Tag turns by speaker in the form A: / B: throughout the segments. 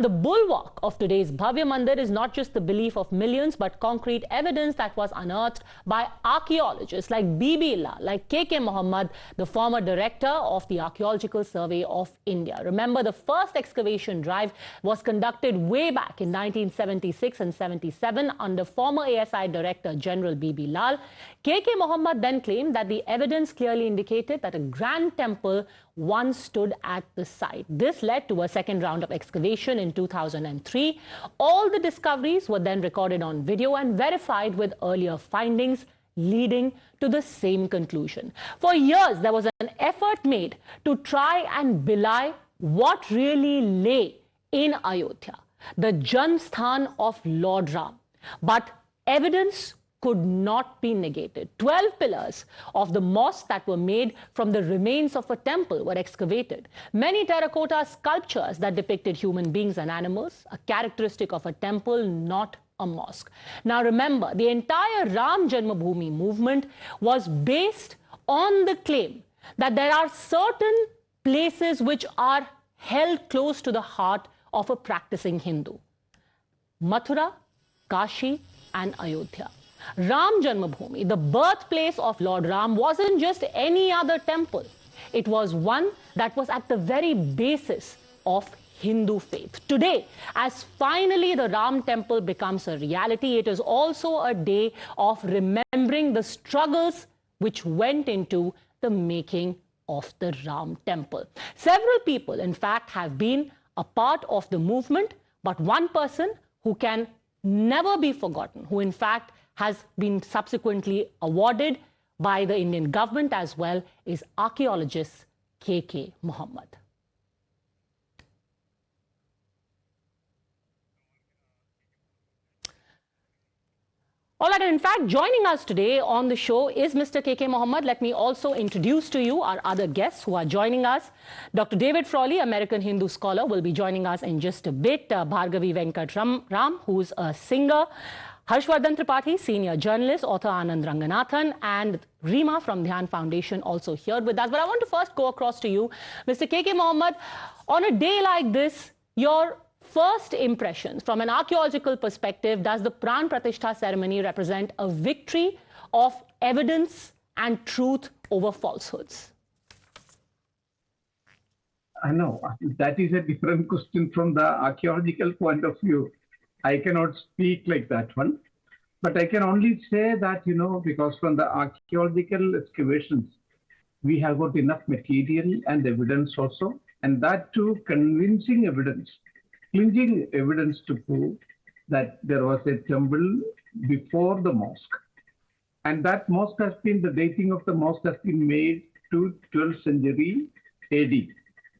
A: The bulwark of today's Bhavya Mandir is not just the belief of millions, but concrete evidence that was unearthed by archaeologists like B.B. Lal, like K.K. Mohammed, the former director of the Archaeological Survey of India. Remember, the first excavation drive was conducted way back in 1976 and 77 under former ASI Director General B.B. Lal. K.K. Mohammed then claimed that the evidence clearly indicated that a grand temple once stood at the site. This led to a second round of excavation in 2003. All the discoveries were then recorded on video and verified with earlier findings, leading to the same conclusion. For years, there was an effort made to try and belie what really lay in Ayodhya, the Janmsthan of Lord Ram. But evidence could not be negated. 12 pillars of the mosque that were made from the remains of a temple were excavated. Many terracotta sculptures that depicted human beings and animals, a characteristic of a temple, not a mosque. Now remember, the entire Ram Janmabhoomi movement was based on the claim that there are certain places which are held close to the heart of a practicing Hindu. Mathura, Kashi and Ayodhya. Ram Janmabhoomi, the birthplace of Lord Ram, wasn't just any other temple. It was one that was at the very basis of Hindu faith. Today, as finally the Ram temple becomes a reality, it is also a day of remembering the struggles which went into the making of the Ram temple. Several people, in fact, have been a part of the movement, but one person who can never be forgotten, who in fact has been subsequently awarded by the Indian government as well, is archaeologist K.K. Mohammed. All right, and in fact, joining us today on the show is Mr. K.K. Mohammed. Let me also introduce to you our other guests who are joining us. Dr. David Frawley, American Hindu scholar, will be joining us in just a bit. Bhargavi Venkat Ram, who's a singer. Harshvardhan Tripathi, senior journalist, author Anand Ranganathan, and Reema from Dhyan Foundation also here with us. But I want to first go across to you, Mr. K.K. Mohammed. On a day like this, your first impressions from an archaeological perspective, does the Pran Pratishtha ceremony represent a victory of evidence and truth over falsehoods?
B: I know that is a different question from the archaeological point of view. I cannot speak like that one, but I can only say that, because from the archaeological excavations, we have got enough material and evidence also, and that too clinging evidence to prove that there was a temple before the mosque. And that mosque has been, the dating of the mosque has been made to 12th century AD.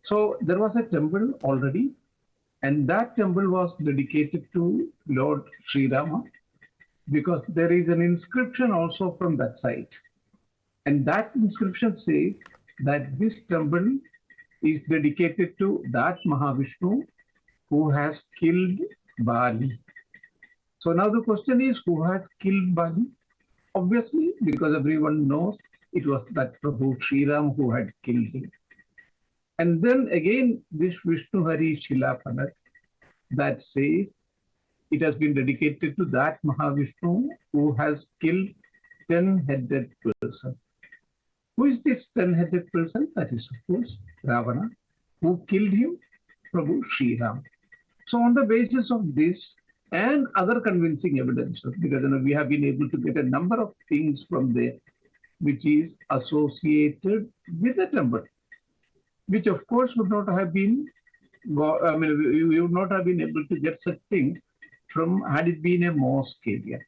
B: So there was a temple already. And that temple was dedicated to Lord Sri Rama, because there is an inscription also from that site. And that inscription says that this temple is dedicated to that Mahavishnu who has killed Bali. So now the question is, who has killed Bali? Obviously, because everyone knows it was that Prabhu Sri Ram who had killed him. And then again, this Vishnu Hari Shilapanak that says it has been dedicated to that Mahavishnu who has killed 10-headed person. Who is this 10-headed person? That is, of course, Ravana. Who killed him? Prabhu Sri Ram. So on the basis of this and other convincing evidence, because we have been able to get a number of things from there, which is associated with the temple, which of course would not have been, we would not have been able to get such things from had it been a mosque area.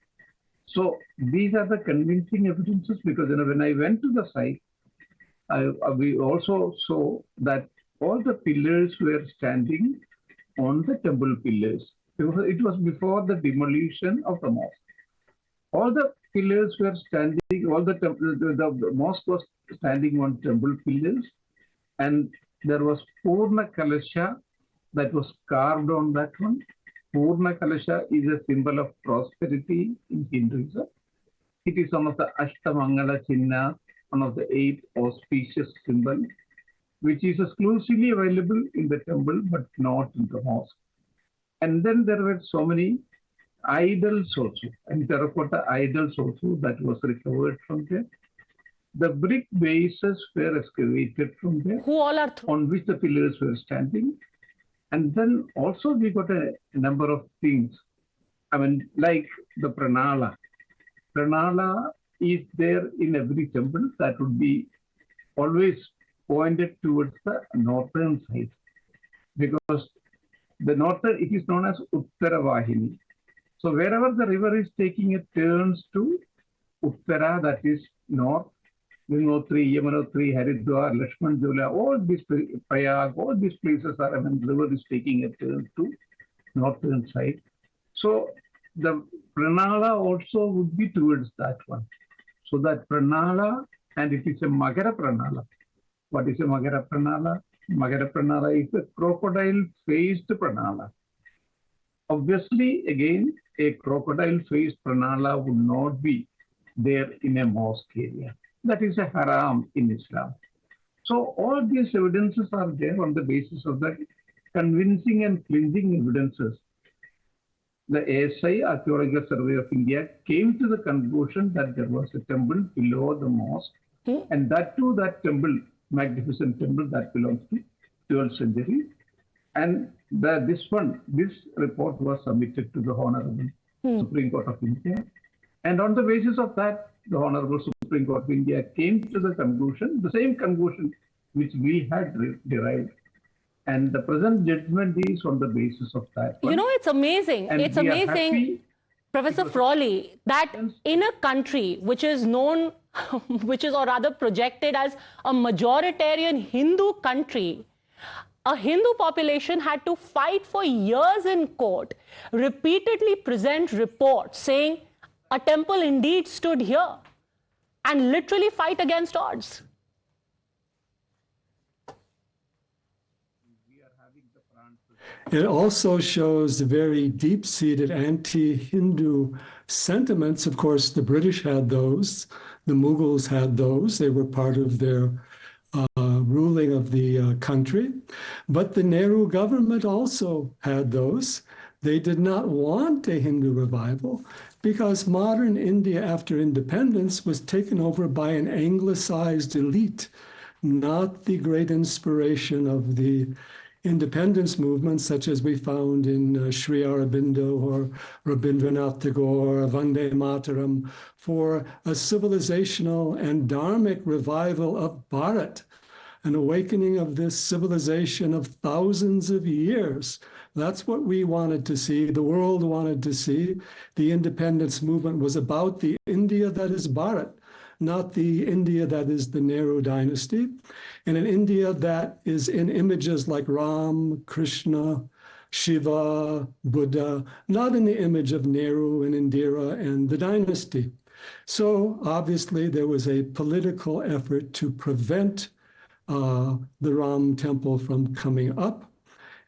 B: So these are the convincing evidences, because when I went to the site, we also saw that all the pillars were standing on the temple pillars. It was before the demolition of the mosque. All the pillars were standing, the mosque was standing on temple pillars, and there was Purna Kalasha that was carved on that one. Purna Kalasha is a symbol of prosperity in Hinduism. It is one of the Ashtamangala Chinna, one of the 8 auspicious symbols, which is exclusively available in the temple but not in the mosque. And then there were so many idols also, and terracotta idols also that was recovered from there. The brick bases were excavated from there,
A: Who all are
B: on which the pillars were standing. And then also we got a number of things. I mean, like the pranala. Pranala is there in every temple. That would be always pointed towards the northern side, because the northern, it is known as Uttara Vahini. So wherever the river is taking a turns to Uttara, that is north, Gangotri, Yamunotri, Haridwar, Lakshman Jula, all these Prayag, all these places are, I mean, the river is taking a turn to northern side. So the pranala also would be towards that one. So that pranala, and it is a Magara pranala. What is a Magara pranala? Magara pranala is a crocodile-faced pranala. Obviously, again, a crocodile-faced pranala would not be there in a mosque area. That is a haram in Islam. So all these evidences are there on the basis of that convincing and cleansing evidences. The ASI, Archaeological Survey of India, came to the conclusion that there was a temple below the mosque, and that too, that temple, magnificent temple, that belongs to 12th century. And this report was submitted to the Honorable Supreme Court of India. And on the basis of that, the Honorable Supreme Court of India came to the conclusion, the same conclusion which we had derived. And the present judgment is on the basis of that one.
A: You know, it's amazing.
B: And
A: it's
B: we are
A: amazing,
B: happy
A: Professor Frawley, that in a country which is known, which is or rather projected as a majoritarian Hindu country, a Hindu population had to fight for years in court, repeatedly present reports saying a temple indeed stood here, and literally fight against odds.
C: It also shows very deep-seated anti-Hindu sentiments. Of course, the British had those, the Mughals had those. They were part of their ruling of the country. But the Nehru government also had those. They did not want a Hindu revival because modern India after independence was taken over by an anglicized elite, not the great inspiration of the independence movements such as we found in Sri Aurobindo or Rabindranath Tagore or Vande Mataram for a civilizational and dharmic revival of Bharat, an awakening of this civilization of thousands of years. That's what we wanted to see, the world wanted to see. The independence movement was about the India that is Bharat, not the India that is the Nehru dynasty, and an India that is in images like Ram, Krishna, Shiva, Buddha, not in the image of Nehru and Indira and the dynasty. So obviously there was a political effort to prevent the Ram temple from coming up.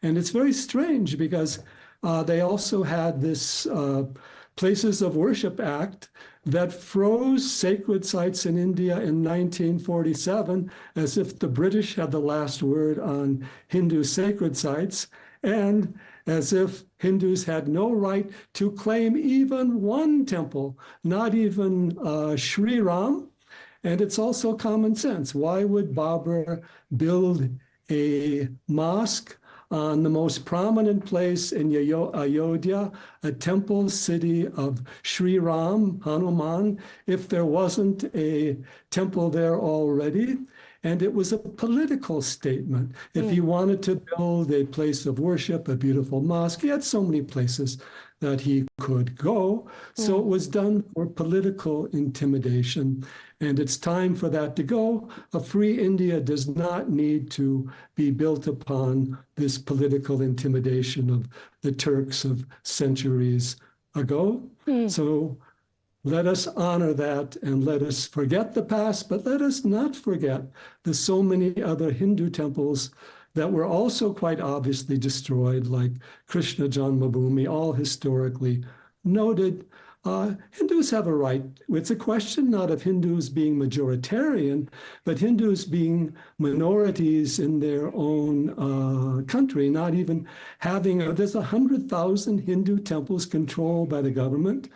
C: And it's very strange because they also had this Places of Worship Act that froze sacred sites in India in 1947 as if the British had the last word on Hindu sacred sites and as if Hindus had no right to claim even one temple, not even Sri Ram. And it's also common sense. Why would Babur build a mosque on the most prominent place in Ayodhya, a temple city of Sri Ram, Hanuman, if there wasn't a temple there already? And it was a political statement. If he wanted to build a place of worship, a beautiful mosque, he had so many places that he could go. So it was done for political intimidation. And it's time for that to go. A free India does not need to be built upon this political intimidation of the Turks of centuries ago. So let us honor that and let us forget the past, but let us not forget the so many other Hindu temples that were also quite obviously destroyed, like Krishna Janmabhoomi, all historically noted. Hindus have a right. It's a question not of Hindus being majoritarian, but Hindus being minorities in their own country, not even having, there's 100,000 Hindu temples controlled by the government,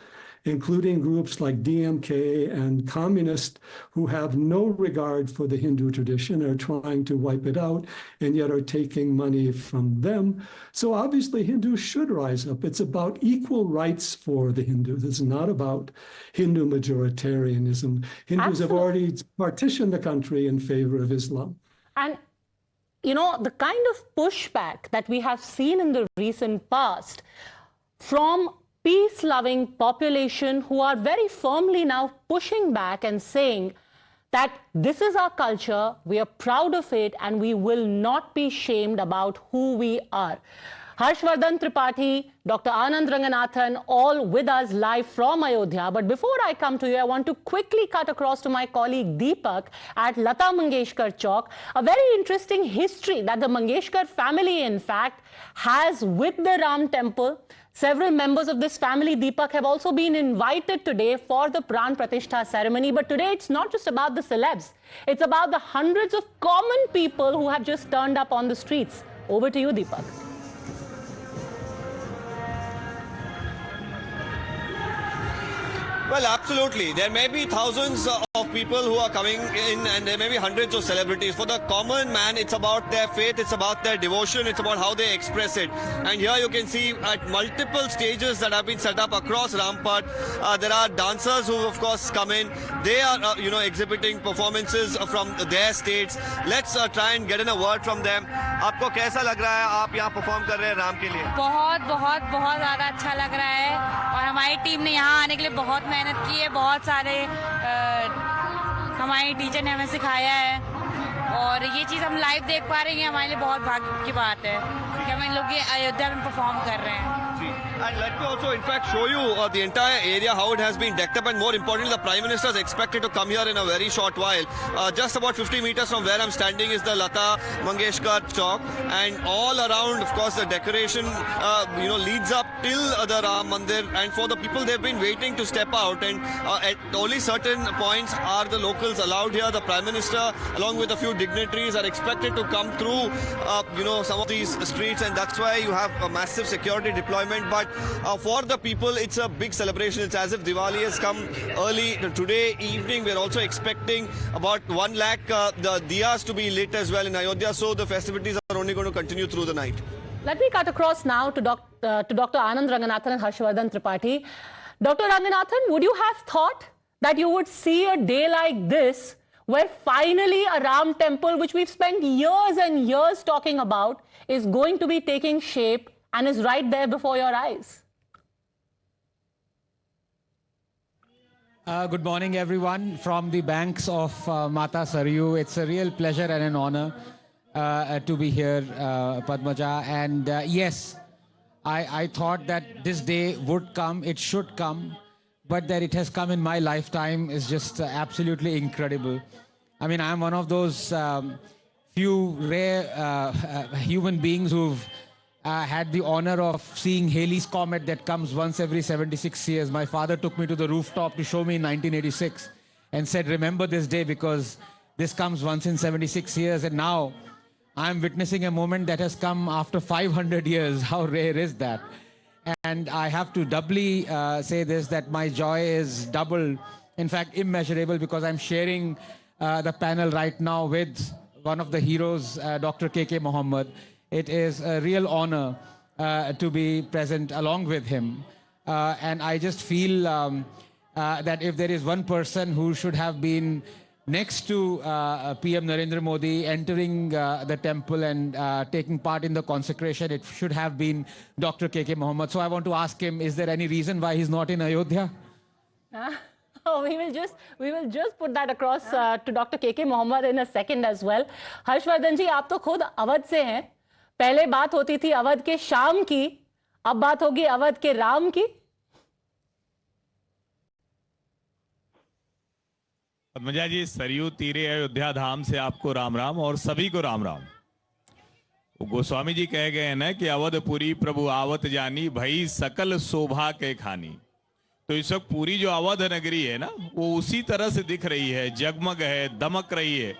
C: including groups like DMK and communists who have no regard for the Hindu tradition, are trying to wipe it out, and yet are taking money from them. So obviously Hindus should rise up. It's about equal rights for the Hindus. It's not about Hindu majoritarianism. Hindus have already partitioned the country in favor of Islam.
A: And you know, the kind of pushback that we have seen in the recent past from peace-loving population who are very firmly now pushing back and saying that this is our culture, we are proud of it, and we will not be shamed about who we are. Harshvardhan Tripathi, Dr. Anand Ranganathan, all with us live from Ayodhya. But before I come to you, I want to quickly cut across to my colleague Deepak at Lata Mangeshkar Chowk. A very interesting history that the Mangeshkar family, in fact, has with the Ram Temple. Several members of this family, Deepak, have also been invited today for the Pran Pratishtha ceremony. But today it's not just about the celebs. It's about the hundreds of common people who have just turned up on the streets. Over to you, Deepak.
D: Well, absolutely. There may be thousands of people who are coming in, and there may be hundreds of celebrities. For the common man, it's about their faith, it's about their devotion, it's about how they express it. And here you can see at multiple stages that have been set up across Rampart, there are dancers who, of course, come in. They are, exhibiting performances from their states. Let's try and get in a word from them. आपको कैसा लग रहा है आप यहाँ perform कर रहे हैं राम के लिए?
E: बहुत बहुत बहुत ज़्यादा अच्छा लग रहा है और हमारी टीम ने यहाँ आने के लिए बहुत मेहनत की है, बहुत सारे हमारी टीचर ने हमें सिखाया है और ये चीज़ हम लाइव देख पा रहे हैं, हमारे लिए बहुत भाग्य की बात है कि हम इन लोग ये अयोध्या में परफॉर्म कर रहे हैं.
D: And let me also, in fact, show you the entire area, how it has been decked up, and more importantly, the Prime Minister is expected to come here in a very short while. Just about 50 meters from where I'm standing is the Lata Mangeshkar Chowk, and all around, of course, the decoration, leads up till the Ram Mandir, and for the people, they've been waiting to step out, and at only certain points are the locals allowed here. The Prime Minister, along with a few dignitaries, are expected to come through, some of these streets, and that's why you have a massive security deployment. But for the people, it's a big celebration. It's as if Diwali has come early today evening. We're also expecting about 1 lakh the diyas to be lit as well in Ayodhya. So the festivities are only going to continue through the night.
A: Let me cut across now to Dr. Anand Ranganathan and Harshvardhan Tripathi. Dr. Ranganathan, would you have thought that you would see a day like this where finally a Ram temple, which we've spent years and years talking about, is going to be taking shape and is right there before your eyes?
F: Good morning, everyone, from the banks of Mata Saryu. It's a real pleasure and an honor to be here, Padmaja. And yes, I thought that this day would come, it should come, but that it has come in my lifetime is just absolutely incredible. I mean, I'm one of those few rare human beings who've had the honor of seeing Halley's Comet that comes once every 76 years. My father took me to the rooftop to show me in 1986 and said, remember this day because this comes once in 76 years. And now I'm witnessing a moment that has come after 500 years. How rare is that? And I have to doubly say this, that my joy is double, in fact, immeasurable, because I'm sharing the panel right now with one of the heroes, Dr. K.K. Mohammed. It is a real honor to be present along with him. And I just feel that if there is one person who should have been next to PM Narendra Modi entering the temple and taking part in the consecration, it should have been Dr. K.K. Mohammed. So I want to ask him, is there any reason why he's not in Ayodhya?
A: We will just put that across to Dr. K.K. Mohammed in a second as well. Harshvardhan ji, आप तो खुद अवध से हैं. पहले बात होती थी अवध के शाम की, अब बात होगी अवध के राम की.
G: पद्मजा जी, सरयू तीरे अयोध्या धाम से आपको राम राम और सभी को राम राम. गोस्वामी जी कह गए हैं ना कि अवधपुरी प्रभु आवत जानी, भई सकल शोभा के खानी. तो इस वक्त पूरी जो अवध नगरी है ना, वो उसी तरह से दिख रही है, जगमग है, दमक रही है।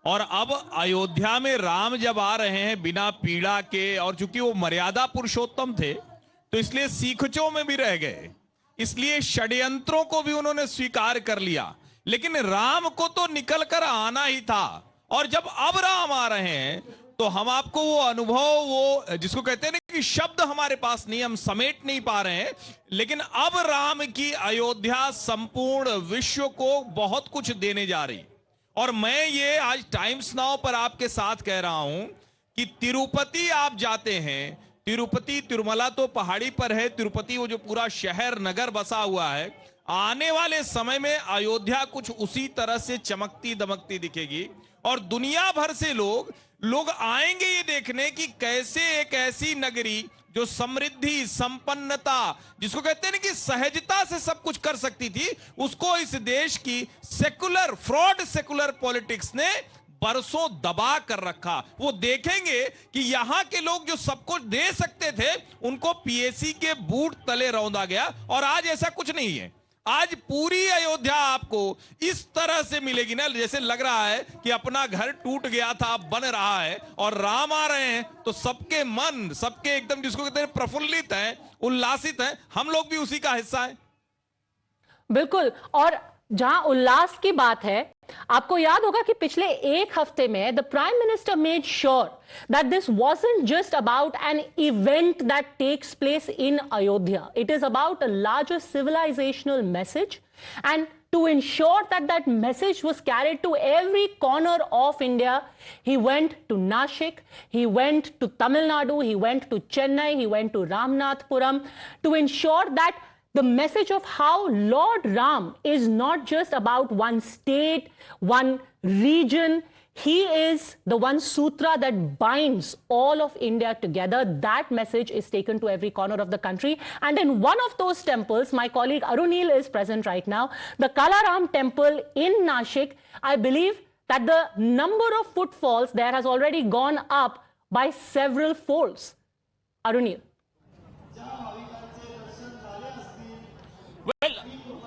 G: और अब अयोध्या में राम जब आ रहे हैं बिना पीड़ा के, और चूंकि वो मर्यादा पुरुषोत्तम थे तो इसलिए सीखचों में भी रह गए, इसलिए षड्यंत्रों को भी उन्होंने स्वीकार कर लिया। लेकिन राम को तो निकल कर आना ही था, और जब अब राम आ रहे हैं तो हम आपको वो अनुभव, वो जिसको कहते हैं ना कि शब्द हमारे पास नहीं, हम समेट नहीं पा रहे हैं, लेकिन अब राम की अयोध्या संपूर्ण विश्व को बहुत कुछ देने जा रही। और मैं ये आज टाइम्स नाउ पर आपके साथ कह रहा हूं कि तिरुपति आप जाते हैं, तिरुपति तिरुमला तो पहाड़ी पर है, तिरुपति वो जो पूरा शहर नगर बसा हुआ है, आने वाले समय में अयोध्या कुछ उसी तरह से चमकती दमकती दिखेगी। और दुनिया भर से लोग आएंगे ये देखने कि कैसे एक ऐसी नगरी जो समृद्धि, संपन्नता, जिसको कहते हैं ना कि सहजता से सब कुछ कर सकती थी, उसको इस देश की सेकुलर फ्रॉड सेकुलर पॉलिटिक्स ने बरसों दबा कर रखा। वो देखेंगे कि यहां के लोग जो सब कुछ दे सकते थे उनको पीएसी के बूट तले रौंदा गया, और आज ऐसा कुछ नहीं है। आज पूरी अयोध्या आपको इस तरह से मिलेगी ना, जैसे लग रहा है कि अपना घर टूट गया था अब बन रहा है, और राम आ रहे हैं तो सबके मन, सबके एकदम जिसको कहते हैं प्रफुल्लित हैं, उल्लासित हैं। हम लोग भी उसी का हिस्सा हैं।
A: बिल्कुल। और जहां उल्लास की बात है, आपको याद होगा कि पिछले एक हफ्ते में the prime minister made sure that this wasn't just about an event that takes place in Ayodhya. It is about a larger civilizational message, and to ensure that that message was carried to every corner of India, he went to Nashik, he went to Tamil Nadu, he went to Chennai, he went to Ramnathpuram to ensure that the message of how Lord Ram is not just about one state, one region. He is the one sutra that binds all of India together. That message is taken to every corner of the country. And in one of those temples, my colleague Arunil is present right now, the Kalaram temple in Nashik, I believe that the number of footfalls there has already gone up by several folds. Arunil.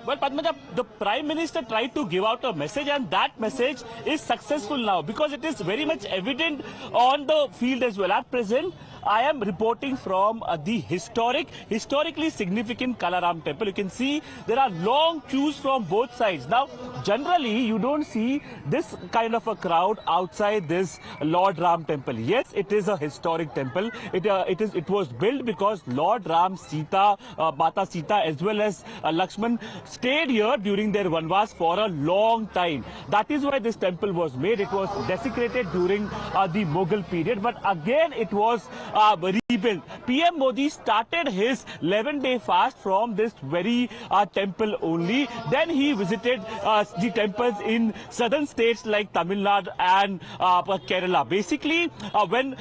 H: Well, Padmaja, the Prime Minister tried to give out a message, and that message is successful now because it is very much evident on the field as well. At present, I am reporting from the historically significant Kalaram temple. You can see there are long queues from both sides. Now, generally, you don't see this kind of a crowd outside this Lord Ram temple. Yes, it is a historic temple. It was built because Lord Ram, Sita, Mata Sita, as well as Lakshman stayed here during their Vanvas for a long time. That is why this temple was made. It was desecrated during the Mughal period, but again it was rebuilt. PM Modi started his 11-day fast from this very temple only. Then he visited the temples in southern states like Tamil Nadu and Kerala. Basically, when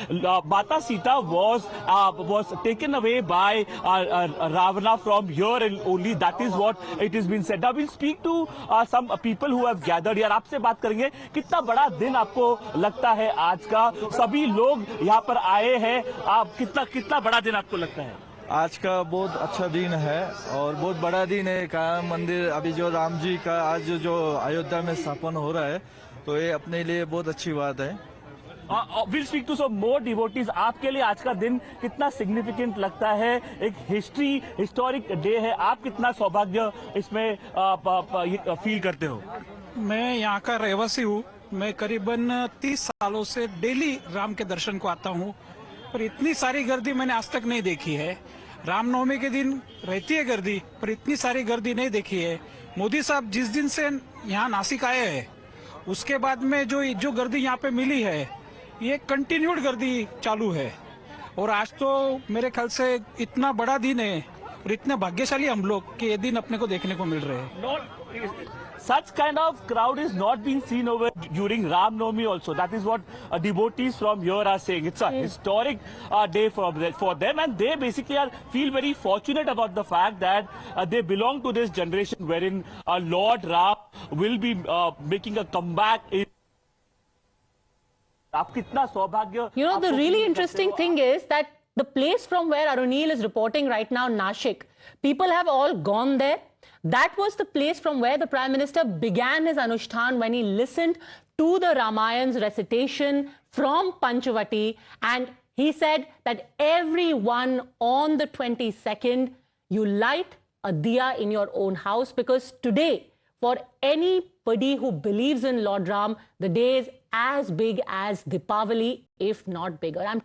H: Mata Sita was taken away by Ravana from here only, that is what it has been said. Now we'll speak to some people who have gathered here. आपसे बात करेंगे, कितना बड़ा दिन आपको लगता है आज का? सभी लोग यहाँ पर आए हैं, आप कितना बड़ा दिन आपको लगता है?
I: आज का बहुत अच्छा दिन है और बहुत बड़ा दिन है। का मंदिर अभी जो राम जी का आज जो अयोध्या में स्थापन हो रहा है, तो ये अपने लिए बहुत अच्छी बात है।
H: We'll speak to some more devotees. आपके लिए आज का दिन कितना सिग्निफिकेंट लगता है? एक हिस्टोरिक डे है, आप कितना सौभाग्य इसमें फील करते हो?
J: मैं यहाँ का रहवासी हूँ। मैं करीबन 30 सालों से डेली राम के दर्शन को आता हूँ, पर इतनी सारी गर्दी मैंने आज तक नहीं देखी है। रामनवमी के दिन रहती है गर्दी, पर इतनी सारी गर्दी नहीं देखी है। मोदी साहब जिस दिन से यहाँ नासिक आए हैं, उसके बाद में जो गर्दी यहाँ पे मिली है, ये कंटिन्यूड गर्दी चालू है। और आज तो मेरे ख्याल से इतना बड़ा दिन है और इतने भाग्यशाली हम लोग कि ये दिन अपने को देखने को मिल रहे हैं।
H: Such kind of crowd is not being seen over during Ram Navami also. That is what devotees from here are saying. It's a historic day for them, and they basically feel very fortunate about the fact that they belong to this generation wherein Lord Ram will be making a comeback in.
A: You know, the really interesting thing is that the place from where Arunil is reporting right now, Nashik, people have all gone there. That was the place from where the Prime Minister began his Anushtan when he listened to the Ramayan's recitation from Panchavati, and he said that everyone on the 22nd, you light a diya in your own house, because today, for anybody who believes in Lord Ram, the day is as big as Deepavali, if not bigger.